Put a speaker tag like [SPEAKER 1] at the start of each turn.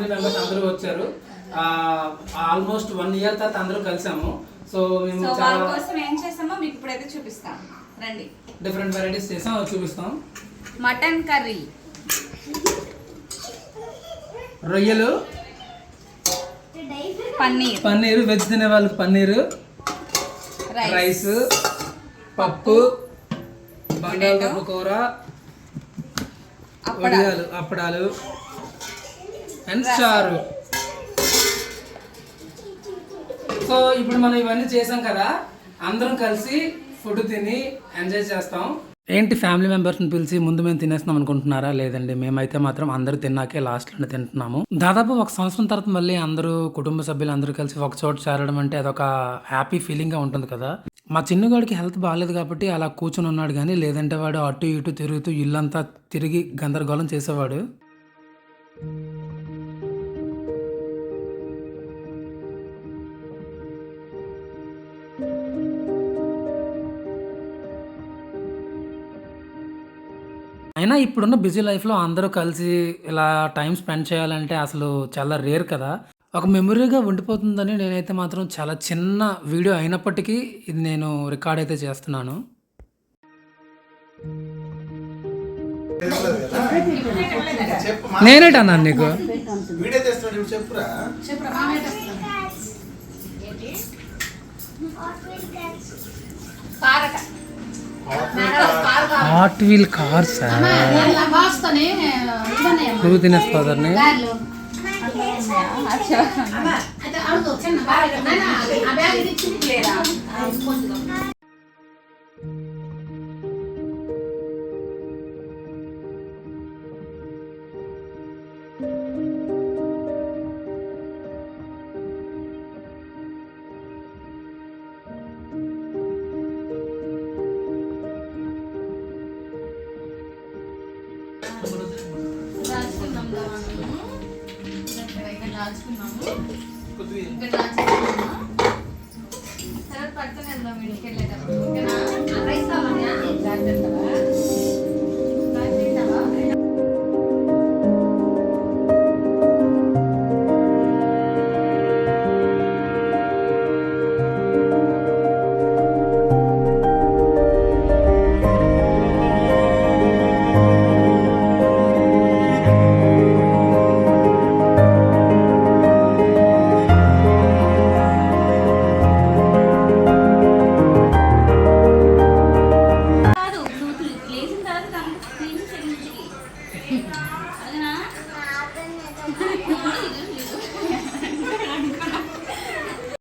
[SPEAKER 1] Family members అందరూ వచ్చారు. Almost 1 year తర్వాత అందరూ కలిసాము. సో మేము
[SPEAKER 2] వాళ్ళ కోసం ఏం చేసామో మీకు ఇప్పుడైతే చూపిస్తాం. రండి.
[SPEAKER 1] డిఫరెంట్ వెరైటీస్ చేసాం, అది చూపిస్తాం.
[SPEAKER 2] మటన్ కర్రీ,
[SPEAKER 1] రొయ్యలు, పన్నీర్ వెజ్ తినే వాళ్ళకి పన్నీరు, రైస్, పప్పు, బంగాళదుంప కూర, వడియాలు, అప్పడాలు అండ్ చారు. సో ఇప్పుడు మనం ఇవన్నీ చేసాం కదా, అందరం కలిసి ఫుడ్ తిని ఎంజాయ్ చేస్తాం. ఏంటి ఫ్యామిలీ మెంబర్స్ని పిలిచి ముందు మేము తినేస్తున్నాం అనుకుంటున్నారా? లేదండి, మేమైతే మాత్రం అందరూ తిన్నాకే లాస్ట్లోనే తింటున్నాము. దాదాపు 1 సంవత్సరం తర్వాత మళ్ళీ అందరూ కుటుంబ సభ్యులు అందరూ కలిసి ఒక చోట చేరడం అంటే అదొక హ్యాపీ ఫీలింగ్గా ఉంటుంది కదా. మా చిన్నగాడికి హెల్త్ బాగాలేదు కాబట్టి అలా కూర్చొని ఉన్నాడు, కానీ లేదంటే వాడు అటు ఇటు తిరుగుతూ ఇల్లంతా తిరిగి గందరగోళం చేసేవాడు. అయినా ఇప్పుడున్న బిజీ లైఫ్లో అందరూ కలిసి ఇలా టైం స్పెండ్ చేయాలంటే అసలు చాలా రేర్ కదా. ఒక మెమరీగా ఉండిపోతుందని నేనైతే మాత్రం చాలా చిన్న వీడియో అయినప్పటికీ ఇది నేను రికార్డ్ అయితే చేస్తున్నాను. నేనేటన్నా నీకు హాట్ వీల్ కార్స్ నువ్వు తినేస్తాదని